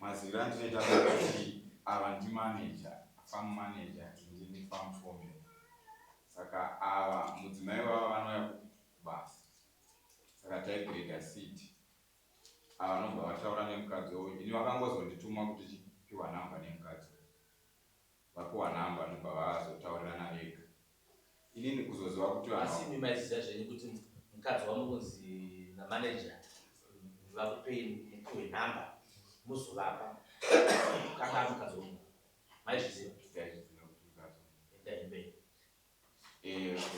maziviro andinoita kuti ava ndimanager, farm manager, ndini farm foreman. Saka ava mudzimai wavo vanouya kubasa. Saka taigireda seed. Ava vanobva vataura nemukadzi wavo. Ini vakangozondituma kuti chipiwa namba nemukadzi. Vapiwa namba nobva vazotaurirana vega. Inini kuzoziva kuti asi mimaiziva zvenyu kuti mukadzi wanonzi namanager vakupei mupiwe namba muzovapa kaka mukadzi wangu maizviziva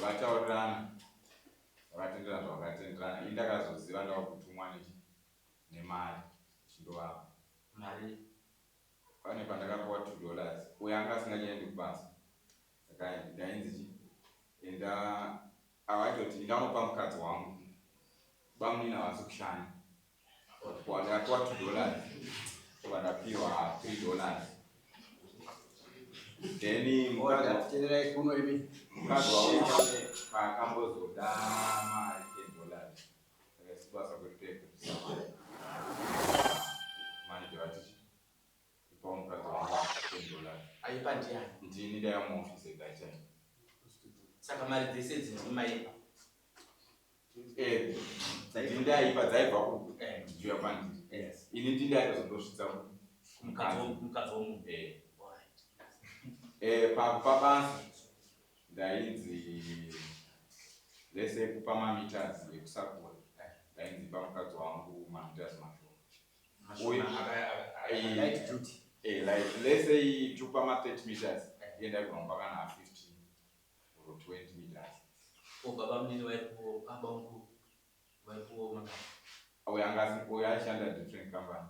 vataurirana vakatenderana zvavakatenderana. Ini ndakazoziva ndava kutumwa nemari chindovapa mari. pane pandakapiwa $2 uyo anga asingachaendi kubasa. Saka ndainzi avaitoti ndanopa mukadzi wangu bamunina vasi kushanya ndakapiwa $2 soka ndapiwa $3. Then mukadzi wavo paakambozoda mari $10 saka sibasa kwekutoekuti manager vati ipawo mukadzi wangu $10 aipa ndiani? ndini ndaimuofisi ega chaimo. Saka mari dzese dzinimaipa ndindaipa dzaibva kujuya kwandiri. Ini ndindaitozondosvitsa kumukadzi womunhu. Pabasa ndainzi lese kupa mameters ekusakura ndainzi pamukadzi wangu mameters lese tupa ma30 meters yendaigona pakana 15 or 20 meters. Baba munini waipo abangu waipo maka uyo aishanda different company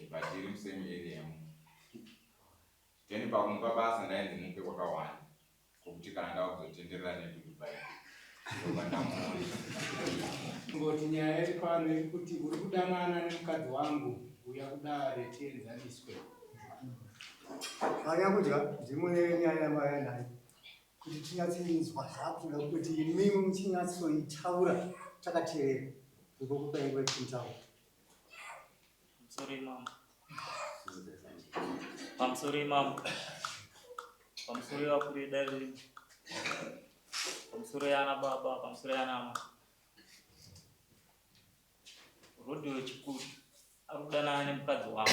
but iri musame area yemu. Then pakumba basa ndainzi mupe kwakawanda kokuti kana ndava kuzotenderera neDubai ngoti nyaya iri pano iri kuti uri kudanana nemukadzi wangu uya kuda retenzaniswe anya kudya ndimune nyaya yamayanai kuti tinyatsinzwa zvakuda kuti imimi muchinyatsoitaura takateerera ndikokupaingwe kumutaura. Pamsuri mam. Pamsuri wakuri dari. Pamsuri ana baba, pamsuri ana mama. Rudi wechikuru. Arudana nemukadzi wangu.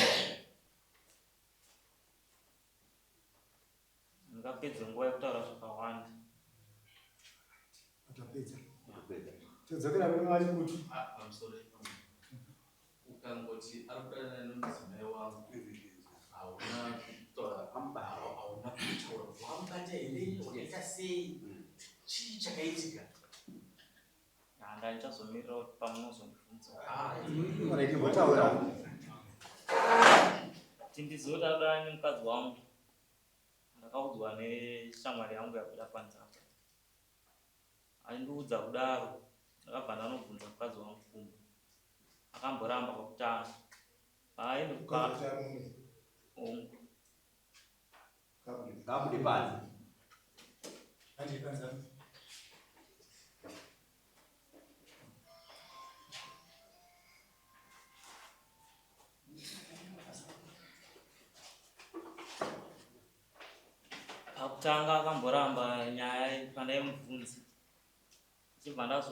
Ngapedza nguva yekutaura zvakawanda. Atapedza. Todzokera kune vachikuti. Pamsuri. Ukangoti arudana nemudzimai wangu. Hauna kutaura ambaro, hauna kutaura wambata here, wakaita sei, chii chakaitika? Nda ndichazomirira kuti pamunozondibvunza. Kuti ndizoda nemukadzi wangu. Ndakaudzwa neshamwari yangu yabuda panzvimbo. Andiudza kudaro, ndakabva ndanobvunza mukadzi wangu kumba. Akamboramba pakutanga. Paaende kukapa. Kamu di panza. andi panza pakutanga akamboramba nyaya pandaimubvunza. Chibva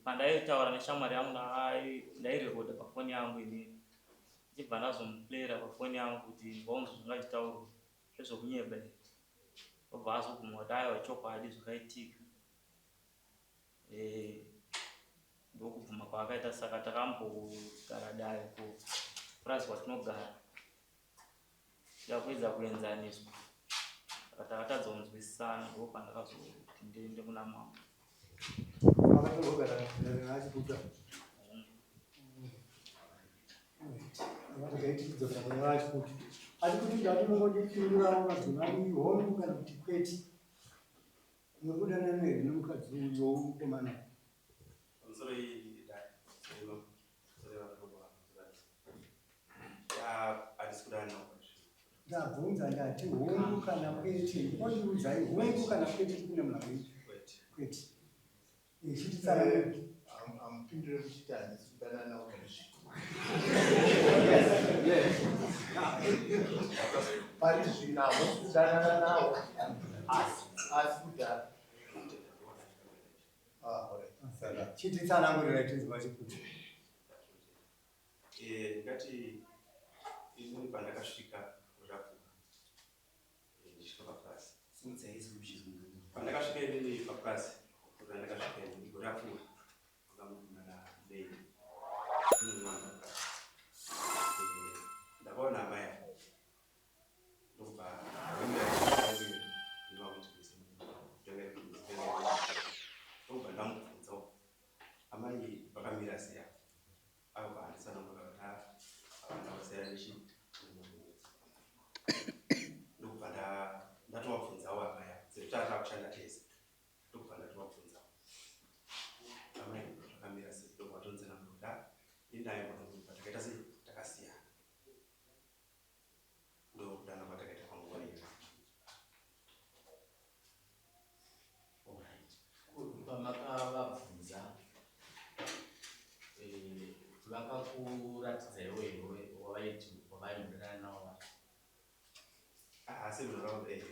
pandaitaura neshamwari yangu ndairekodha pafoni yangu inini. Chibva ndazomuplayera pafoni yangu kuti vaunzwa zvingachitaurwa zvezvokunyeba. Obva azobvuma kuti aiwa chokwadi zvakaitika. Ndokubvuma kwaakaita. Saka takambogara dare kupurazi kwatinogara tichakwedza kuenzaniswa. Saka takatadza kunzwisisana ndopandakazoti ndiende kuna mama. Vakatogara nachikuta. Vakatogara kune vachikuta. Asi kuti ndati mungodipindura madzimai hongu kana kuti kwete. Nokudana nemukadzi uyo mukomana. Ndabvunza ndati hongu kana kwete. Ondiudzai hongu kana kwete kune mlavhi. Kwete. Ichititsara Ampindure muchitani kudana nawo. Yes. parizvinavo kudanana nawo asi kudhara saka chititsanangurira tinzwa chikuti ngati ini pandakasvika kurafuka ndisvika papasi pandakasvika inini papasi kuti ndakasvika inini kurafuka vakamunana nei inomwana ndakaona amai ndobva ndobva ndamubvunzawo amai vakamira sei avo vahandisana mukavata avandavasera nechi ndokubva ndatovabvunzawo amai sekuti atakushanda tese ndokubva ndatovabvunzawo amai vakamira sei ndokubva tonzana muroda inaye mwanamubva takaita sei takasiyana ndokudana kwatakaita panguva iyo pamakavabvunza vakakuratidza iwewe wavaimurana navo asi munhu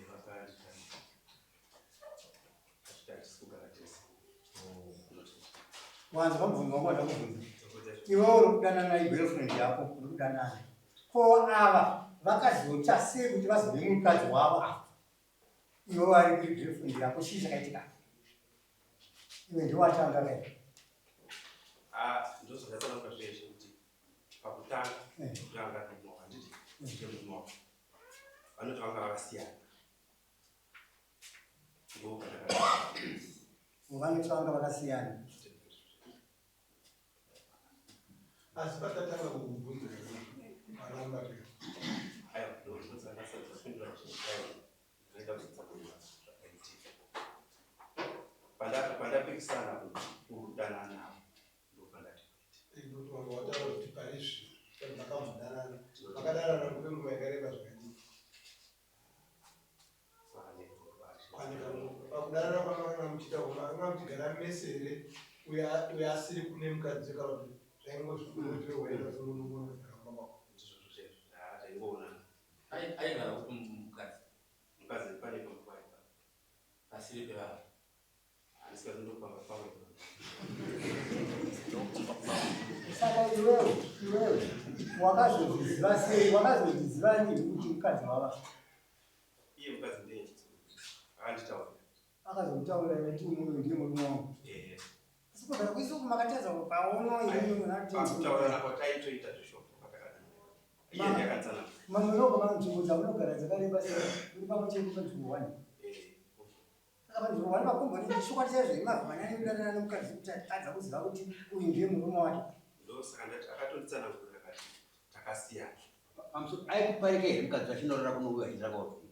vakandita hatisi kugara tese wanza pamubvunzo kwanda kubvunza iwe uri kudanana igirlfriend yako uri kudanana ko ava vakazoita sei kuti vazive mukadzi wavo apa iwe vari kuigirlfriend yako chii chakaitika iwe ndiwatanga vee ndozvakatsanauka zveshe kuti pakutanga kutanga munhu handiti ndemunhu vanoti vanga vakasiyana vanoti vanga vakasiyana asi patatanga kukubvunza maramba pandapikisana kudanana navo ndopandati wanga wataura kuti parizvi makamudanana makadanana kwenguva yakareba zvakadii pakudanana kwamakanga muchiita kwamanga muchigara mesere uyo asiri kune mukadzi kana kuti zvaingozvikunotirowaenda semunun'una zvakakwamako taingoonana aigara kuti mukadzi pane pakuvaika pasiri pevanhu handisikazi ndokupanga pamwe saka iwewe wakazozviziva sei wakazozviziva nini kuti mukadzi wava iye mukadzi ndee akanditaura akazokutaurira kuti umwe ndiye murume wangu asi kugara kuisi kumakatedza paono kutaura nako taitoita zvishoko patakadana iye ndakanzana mamwe nogona nzvimbo dzamunogara dzakareba sei uri pamwe chete panzvimbo wani saka panzvimbo wani makomboni chokwadi chaizvo imavhanyani kudanana nemukadzi kuti adza kuziva kuti uyu ndiye murume wake ndosaka ndati akatonditsanangurira kati takasiyana aikuparika here mukadzi wachinorora kuno achida kwauri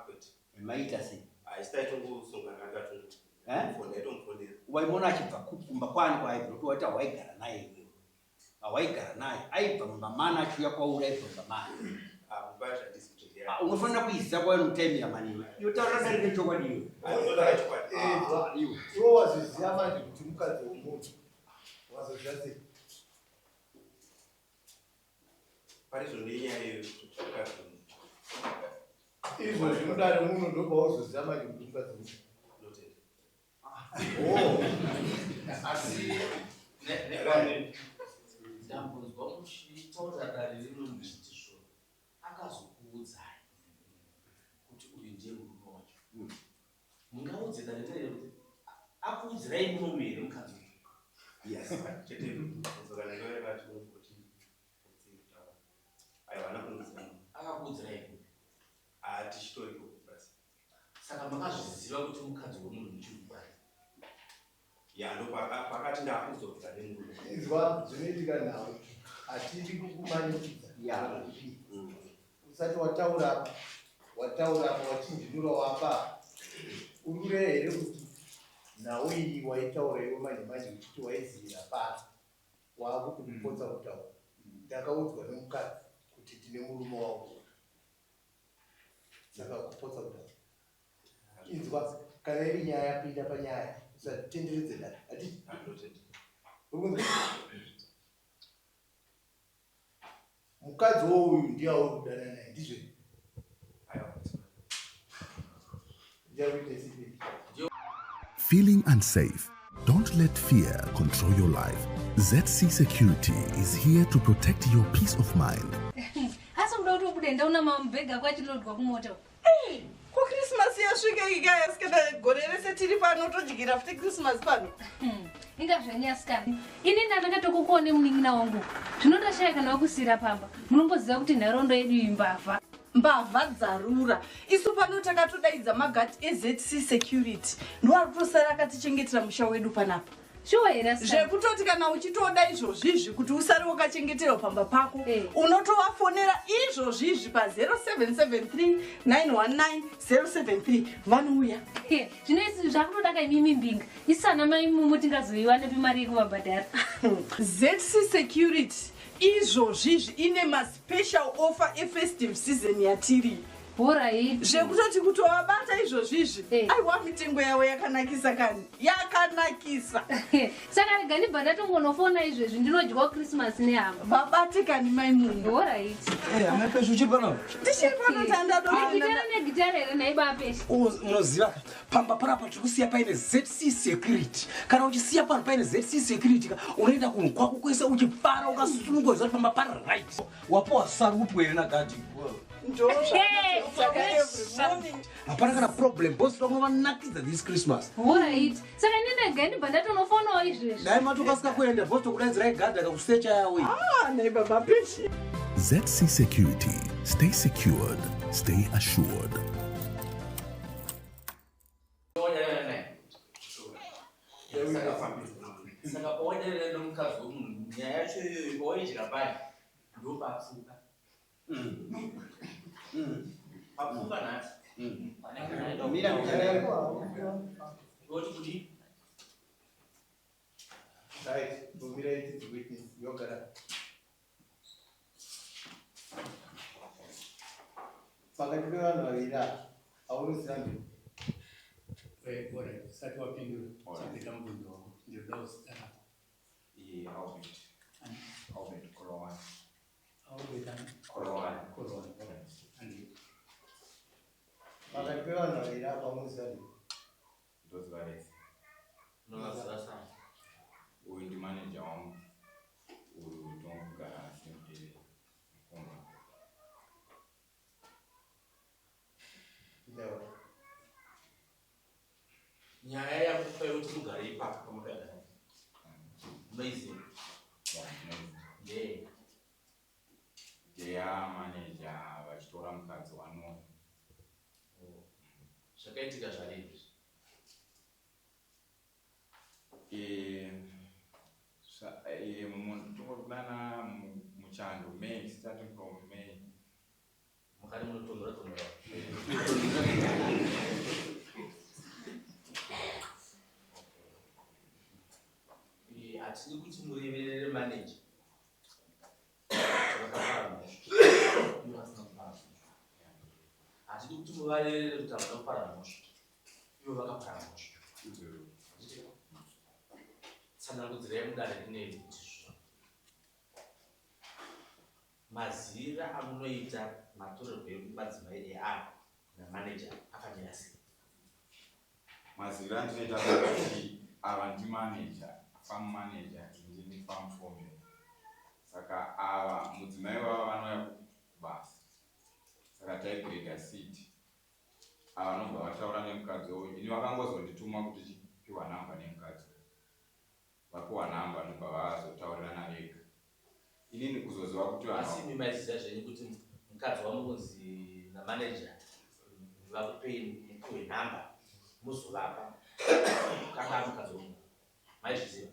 kwete maita sei aisitaitongosongana ndatomufonera waimona achibva kukumba kwani kwaibva kuti waita waigara naye iwewe hawaigara naye aibva mumamana achiuya kwauri aibva mumamana unofanira kuiziva kwayo nomutaimira maniwe yotaura darike chokwadi iwe iwe wazoziva manje kuti mukadzi womunhu wazozviva sei parizvo nenyaya izvo zvinodare munhu ndobva wazoziva manje kuti mukadzi womunhu asi ndambonzwa muchitaura dare rino ndizvo akazokuudzai kuti uyu ndiye murume wacho mungaudze dare rere kuti akuudzirai munomu here mukadzi akakuudzirai kuti tichitoriko basi saka makazviziva kuti mukadzi wemunhu muchirubari ndo pakati ndakuzodzwa nemurume izwa zvinoitika nawo hatidi kukumanidzira usati wataura wachinjinura wapa urure here kuti nhau iyi waitaura iwe manje manje uchiti waizivira pasi waakuti kupotsa kutaura ndakaudzwa nemukadzi kuti tine murume wangu saka kupotsa kutaura inzwa kana iri nyaya yapinda panyaya usatenderedze dare hatiti mukadzi wouyu ndiye auri kudana naye ndizvo Ndiyakuite sipi. Feeling unsafe? Don't let fear control your life. ZC Security is here to protect your peace of mind. Asa mdoto kudenda una mambega kwa chinodwa kumoto. Ku Christmas yasvika ikaya sikana gore rese tiri pano todyira futi Christmas pano. Inga zvanyasikana. Ini ndakatokukone muningina wangu. Zvinondashaya kana wakusira pamba. Munomboziva kuti nharondo yedu imbavha. Mbavha dzarura. Isu pano takatodaidza magati eZC Security. Ndiwari kutosara akatichengetera musha wedu panapa. Zvekutoti kana uchitoda izvozvizvi kuti usare wakachengetera pamba pako unotovafonera izvozvizvi pa 0773 919 073 vanouya. Zvino isi zvakutodaka imimi mbinga isana mai mumu tingazoiwa nepi mari yekuvabhadhara. ZC Security izvozvizvi ine maspecial offer efestive season yatiri. Zvekutoti kuti wabata izvozvizvi aiwa mitengo yavo yakanakisa kani yakanakisa. Saka rega ndibva ndatongonofona izvezvi ndinodyawo Christmas nehama. Vabate kani mai munhu. Hama peshe uchiri pano? Ndichiri pano tandadona. Gitara negitara here naiba peshe. Unoziva pamba panapa tiri kusiya paine ZC Security. Kana uchisiya pano paine ZC Security unoenda kunhu kwako kwese uchifara ukasununguka kuti pamba pari right. Wapowa saru upwere nagadi. Hapana kana problem boss wangu vanakidza this Christmas. Alright. Saka ndinenge ndibva ndatonofonawo izvezvi. Dai matokasika kuenda boss tokudaidzirai gadha kakusecha yawe. Nei baba peshe. ZC Security. Stay secured. Stay assured. Saka odelele nomukadzi womunhu nyaya yacho iyoyo oidya pai ndopafuka. Afuka nati. Mira What to do? Right, Bumira is the witness. Yogara. Fakatiwa na wira. Auru sandi. Bora, sasa wapindura. Sasa mbundo ndio dose sana. Albert Korowan. Korowan. Fakatiwa na wira pamoja sandi. Those guys. No, sasa. Uyu ndi manager wangu. Uyu ndongara simbi mkumba. Ndio. Nyaya yakupa yokuti mugare ipapo pamudada. Amazing. Yeah. Ndeya manager vachitora mukadzi wano. Zvakaitika zvaripi? Tokudana muchando May, starting from May. Mukari munotonhora. Hatidi kuti mureverere manager. Hatidi kuti muvarerere kuti havana kupara mhosva. Ivo vakapara mhosva. Tsanangudzirai mudare rinei kuti mazira amunoita matorerwo emadzimai eavo namanager akamira sei? Mazira ndinoita kuti ava ndi manager, farm manager, ndini farm foreman. Saka ava mudzimai wavo vanouya kubasa. Saka taigirega seat. Ava vanobva vataura nemukadzi woyo. Ini vakangozondituma kuti chipiwa namba nemukadzi. Vapiwa namba nobva vazotaurirana vega. Inini kuzoziva kuti asi mimaiziva zvenyu kuti mukadzi wamunonzi namanager vakupei mupiwe namba muzovapa kanga mukadzi womunhu maizviziva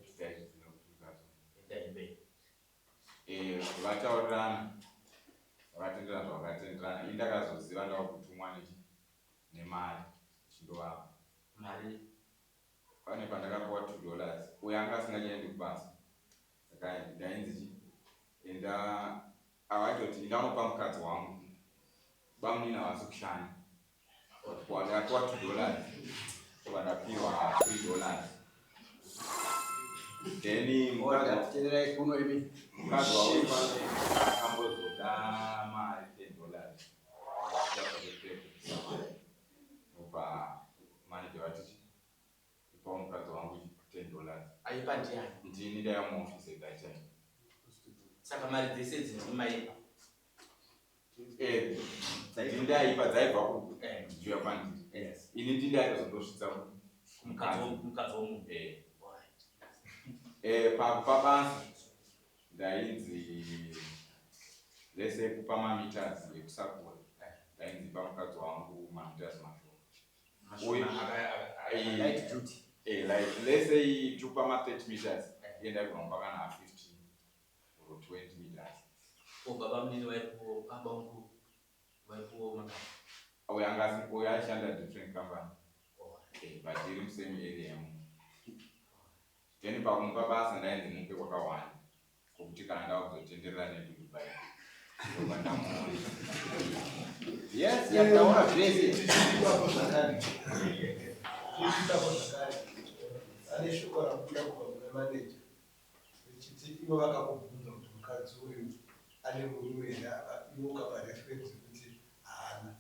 vataurirana vakatenderana zvavakatenderana. Ini ndakazoziva ndava kutumwa nemari chindovapa mari. pane pandakapiwa $2 uyo anga asingachaendi kubasa. Saka ndainzi enda avaitoti ndanopa mukadzi wangu bamunina vasi kushanya ndakapiwa $2 vandapiwa $3. Then mukadzi wavo akambozoda mari $10 obva aipa ndiani ndini ndayamuofisi gacha saka mari dzese dzinomaipa ndindaipa dzaibva kujuya kwandiri ini ndindaitozondosvitsa kumukadzi womunhu pabasa ndainzi lese kupa mameters ekusakura ndainzi pamukadzi wangu mameters lese tupa ma 30 meters yendaigona kana 15 or 20 meters baba munini waipo baba wangu waipo maka uyangasiko yaishanda different company but iri musame area yemu then pakumupa basa ndainzi mupe kwakawanda kokuti kana ndakuzotenderera nedudubai yes yataona zvese ane shoko rakuda kubva kuna maneja richiti ivo vakakubvunza kuti mukadzi uyu ane murume here ivo ukapa referensi kuti haana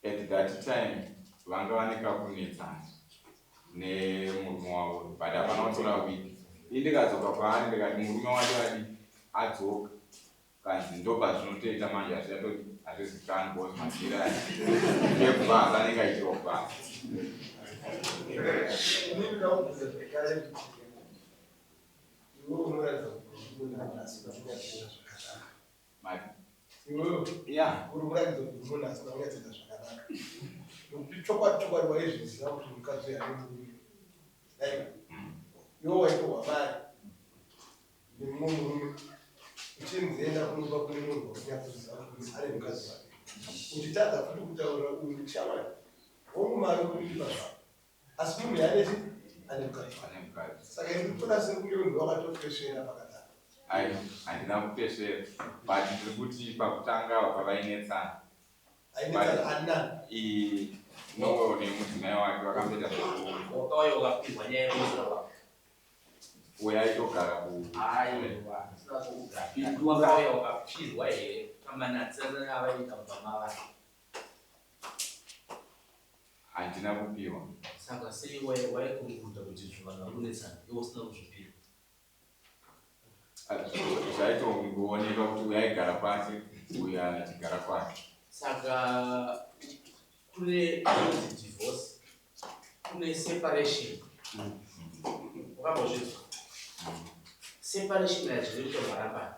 at that time vanga vaneka kunetsana nemurume wavo but hapana kutora wiki indikadzoka kwaari ndikati murume wacho adi adzoka kanzi ndoba zvinotoita manje hazviatoti hazvizikani bcause masira ekubasa anenge aitirwa kubasa iwe unoratidza kuti munhu asina kunyatsoita zvakanaka iwewe uri kuratidza kuti munhu asina kunyatsoita zvakanaka nokuti chokwadi waizviziva kuti mukadzi uyu ane murume iwe waitorwa mari nemumwe murume uchinzienda kunoba kune munhu wakunyatsoziva kuti ane mukadzi wake uchitadza futi kutaura uyu ndishamwari womumari kuriipa zvako asi munhu yaneti ane mukadzi saka irikutona sekunge munhu wakatopesvera pakadaro ai handina kupesvera but ndiri kuti pakutanga pavainetsana no nemudzimai wake vakamboita wakauya ukapirwa nyaya yemuzera uya aitogara wakauya ukapirwa here kamanatsana avaita mubvamava handina kupiwa saka sei waikurukuta kuti zvivanga kunetsana iwe usina kuzvipira zvaitongooneka kuti uya aigara kwake uya achigara kwake saka kune divorce kune separation wakambozvinzwa separation yazvinoitwa marambani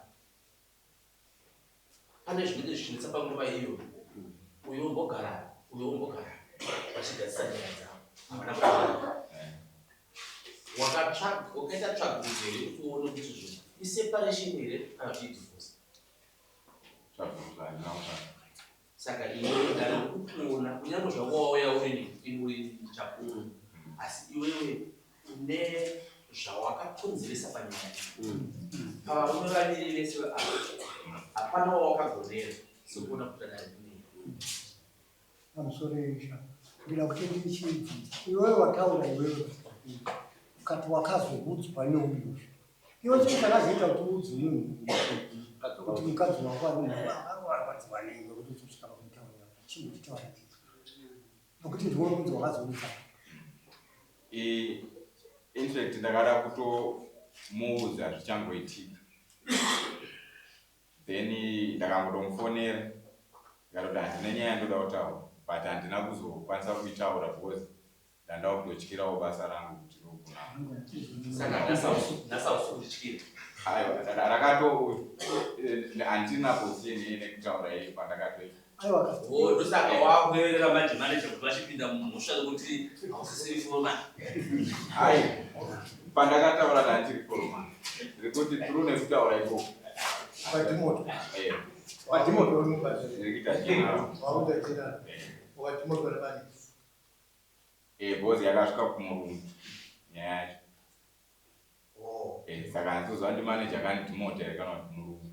pane zvinenge zvichinetsa panguva iyo uyo umbogara vachigadzisa nyaya dzavo havana wakaita tsvagudzo here kuti uone kuti zvinhu iseparation here kana kuti divorce saka iwewe ndari kukuona kunyange zvako wauya uri chakuru asi iwewe une zvawakakonzeresa panyaya pavarume vaviri vese hapana wawakagonera sekuona kuti adari kunei amusoresha ndira kuti ndichidzi iwewe wataura iwewe ukati wakazobudzwa neuyu iwe chakakazoita kuti udzi munhu kuti mukadzi wako arwarwadziwa nengo kuti tusvika pakutaura chinhu chitaura nokuti ndiwe mudzi wakazoita infact ndakada kutomuudza zvichangoitika then ndakambotomufonera ndikatoti handine nyaya ndoda kutaura but handina kuzokwanisa kuitaura because ndandava kutotyirawo basa rangu kuti rakato handina position nekutaura iyi pandakatoita ndosaka wakuerera manje manager kuti vachipinda mumhosva lokuti hausisiri forman hai pandakataura ndandiri forman ndikuti turu nekutaura ikoko bhozi yakasvika kumurume nyaya yacho saka handizozva ndi manager akanditi mota here kana kuti murume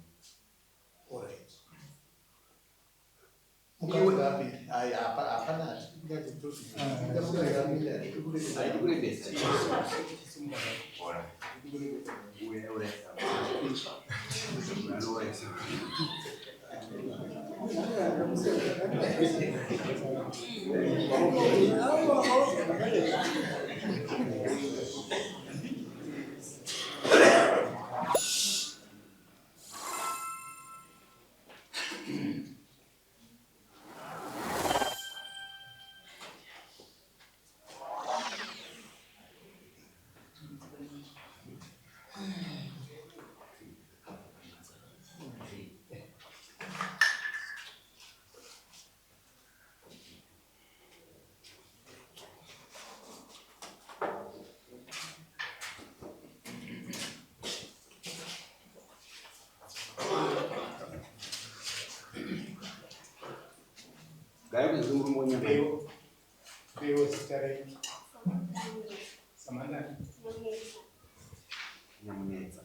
Gaya kuzunguru mwenye Beo. Beo sitare. Samana. Nyamuneza.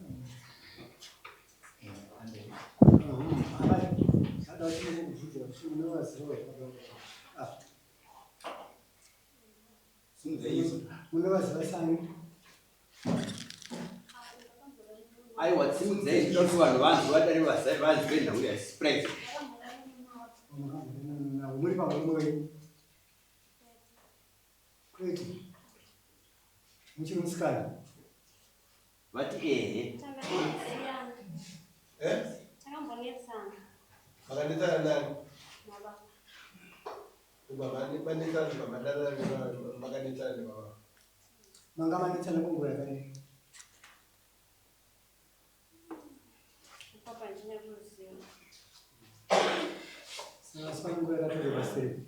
Aiwa simudze ndoto vanhu vatari vanhu venda uya express. Muri pamwe kweti muchimusikana vati ehe Makanditsana nani? Banditsana mabandana makanditsana baba. manga manditsana kunguva yakadii sasa nguva yakatoreba sei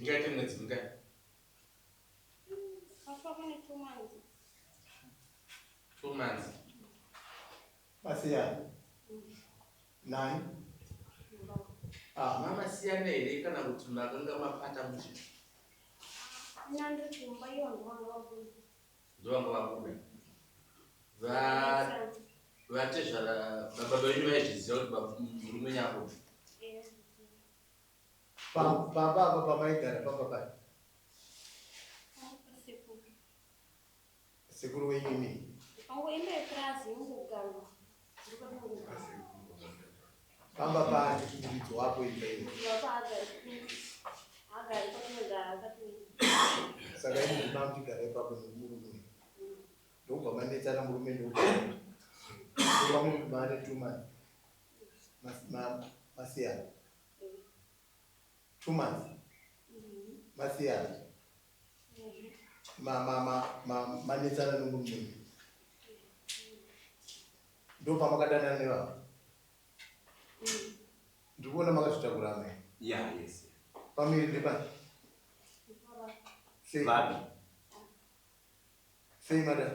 Ngaite mwedzi mingai? Two months. Masiyana. Nani? Mama siyana here kana kuti makanga mapata muchi? Ndovanga vabuda. Vatezvara baba venyu vaizviziva kuti murume nyako. Papa pamaigara papa. Sekuru wenyu ni? Pamba pari muridzo wako ipeyi. Saka ini ndima muchigara ipapo nemurume. Ndobva manetsana murume ndokugara. Ndova muri mane 2 months. Masiyana. 2 months. Masiyana. Manetsana nemurume. Ndopamakadana nevavo. Ndikuona makazvitakura mai. Yeah, yes. Pamiri ndepani? Sei? Babi. Sei madam?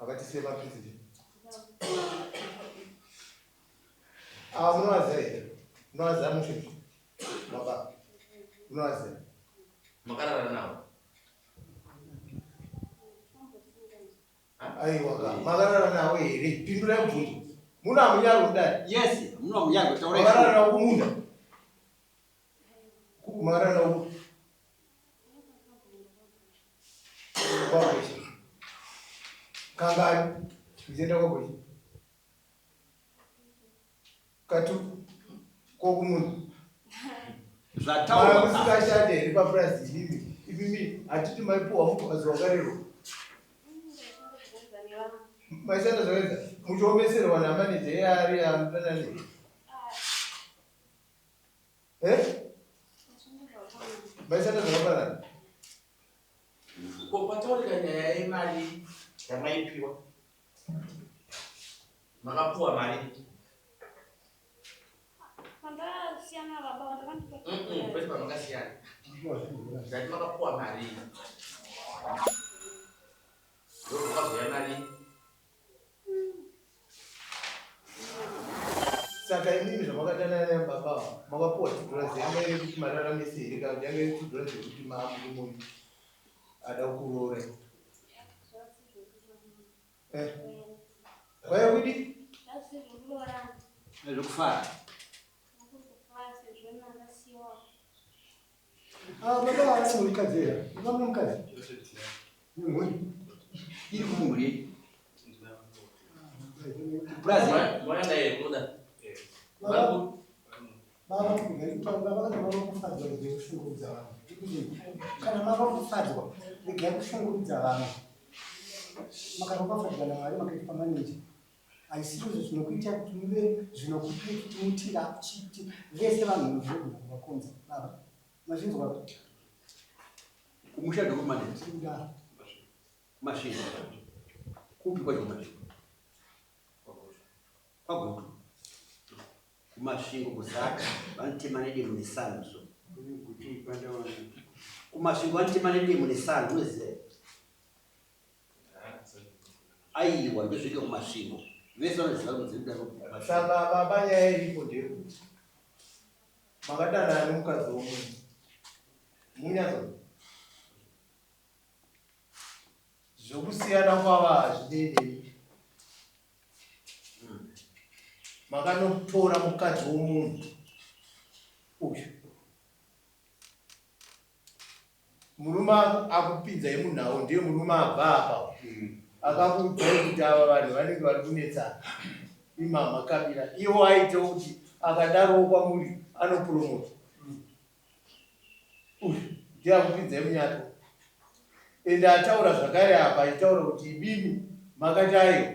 Akatisiya mapirizi. Munowaziva here. Munowaziva mushinji. Baba. Munowaziva. Makarara nawo. Aiwa, makarara nawo here. Pindura mubvunzo. Muna munyaro kudai? Yes, muna munyaro taura. Makarara nawo kumunda. Makarara nawo. Kwakuchi. Kangani. Kuchenda kwakuchi. Katu. Kokumunda. Zvataura musikashande here papurazi imi hatiti maipuwa mukazi wakarero. Maishanda zvakaita muchiomeserwa namaneja eyari amudanani. Maishanda zvakafanana. Kwataurika nyaya yemari yamaipiwa. Makapuwa mari. Kwete pamakasiyana. Zvati makapuwa mari. Ndokukazoya mari. Saka inini zvamakadana nababa makapuwa chidhurazi yanga iri kuti mararamise here kana kuti yanga iri chidhurazi yekuti maamuri ada kuroora. Kwaya kudi? Zvokufara. baba vana murikadzi here vamwe mukadzi iri kumuri mwana yekuda vakafadzwa regai kushungurudza vanhu kana mava kufadzwa regai kushungurudza vanhu makarokafadzwa namwari makaitwa maneja haisizvo zvinokuita kuti muve zvinokuita kuti mutira kuti vese vanhu zvinogona kuvakonza baba mazvinzwa kumusha ndokumaneja mashinda kupi kwacho mashinda kwagutu kumashingo kusaka vanitema nedemo nesano so kumashingo vanitema nedemo nesano unoziva aiwa ndosvike kumasvingo vese vanoziva kunzira saka baba nyaya iripo ndeyekuti makadanana nemukadzi womunhu munyazo zvokusiyana kwava hazvidedei makanotora mukadzi womunhu uyu murume akupinzai munhau ndiye murume abva apa akakuudzai kuti ava vanhu vanenge vari kunetsana imama kabira iwo aite kuti akadarowo kwamuri anopromota uyu ndiye akupinzai munyato ende ataura zvakare apa aitaura kuti ibimi makati ayo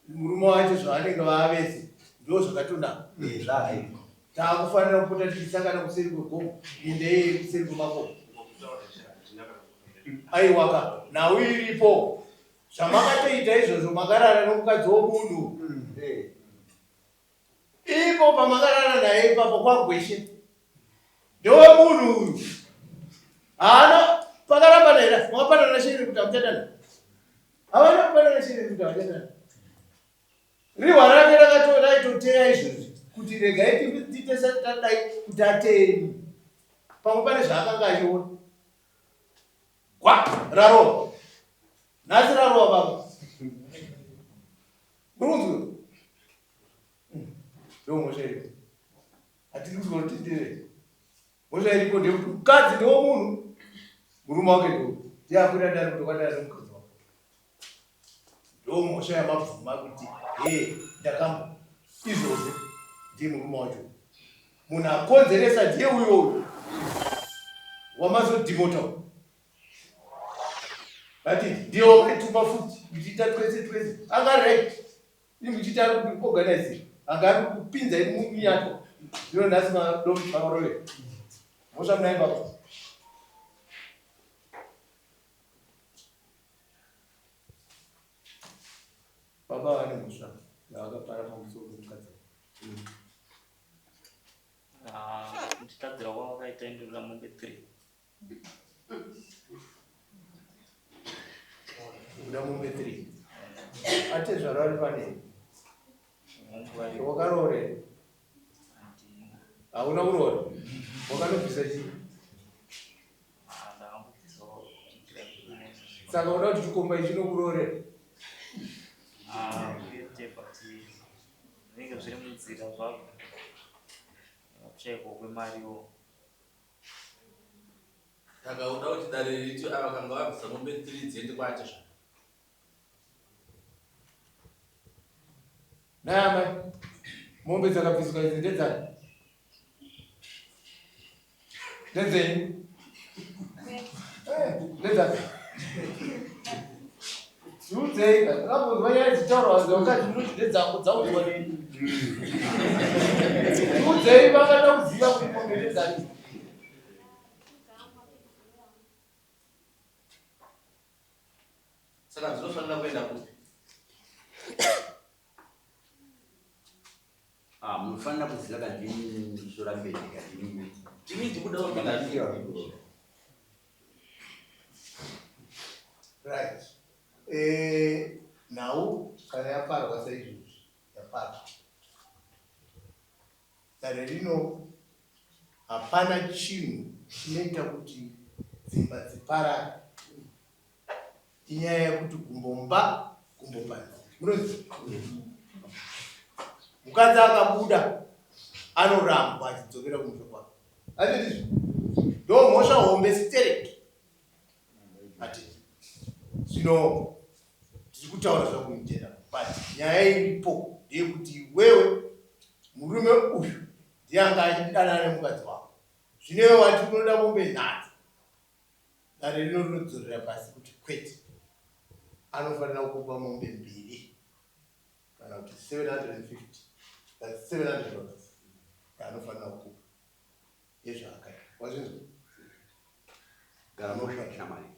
murume wacho zvavanenge vaavese ndo zvakatonaka taakufanira kupota tichisangana kuseri kwegomo indei kuseri kwemakomo aiwaka nhau iripo zvamakatoita izvozvo makarara nomukadzi womunhu ipo pamakarara naye ipapo kwagweshe ndewe munhu uyu haana pakaramba naira mwapanana shiri kuti hamuchatana havana kupanana shiri kuti havachatana rihwa rake raitoteya izvozvi kuti regai titesatadai kuti ateni pamwe pane zvaakanga achiona kwa rarova nhasi rarova baba murunzwe ndo mhosva iripo hatiri kuti vanotendere mhosva iripo ndekuti mukadzi ndewo munhu murume wake ndo ndiakwira dani kutokwadana nemukadzi wako ndo mhosva yamabvuma kuti ndakamba izvozvo ndiye murume wacho munhu akonzeresa ndiye uyoyo wamazodhimota ati ndiye wakaituma futi muchiita twese angareit imuchiti ari kuorganize anga ari kupinza munyato ndiro nhasi marovera mhosva munaimba baba vane mhosva yavakapara pamusoro pemukadzi nditadzira kwavakaita indurira mombe 3 uda mombe 3 ate zvarari pane wakaroore hauna kuroora wakanobvisa chii saka uda kuti chikomba ichi chinokuroorera zvinenge zviri munzira zvavo kuchaikwa kwemariwo saka uda kuti dare riti ava kanga vabvisa mombe 3 dziende kwate zva nayamai mombe dzakabviswa idzi ndedzani ndedzenyu ndedzani ziudzei akambonzwa nyaya dzitaurwa dzakati munoti ndedzangu dzaudzwa nini ziudzei vangada kuziva kuti mombe ndedzani saka dzinofanira kuenda kupi munofanira kuziva kandini sorambedeka timi ndibuda right nhau kana yaparwa saizvozvi yapara dare rino hapana chinhu chinoita kuti dzimba dziparare inyaya yekuti gumbomba gumbopanzi munoziva mukadzi akabuda anorambwa achidzokera kumusha kwake atitizvo ndo mhosva hombe sitereki ati zvino tiri kutaura zvakuitera but nyaya iripo ndeyekuti wewe murume uyu ndiye anga achidanana nemukadzi wako zvinewe wati unoda mombe nhatu dare rino rinodzorera pasi kuti kwete anofanira kupa mombe 2 kana kuti 750 that's $700 anofanira kukupa yezvaakaita wazvinzwa gara mosha mari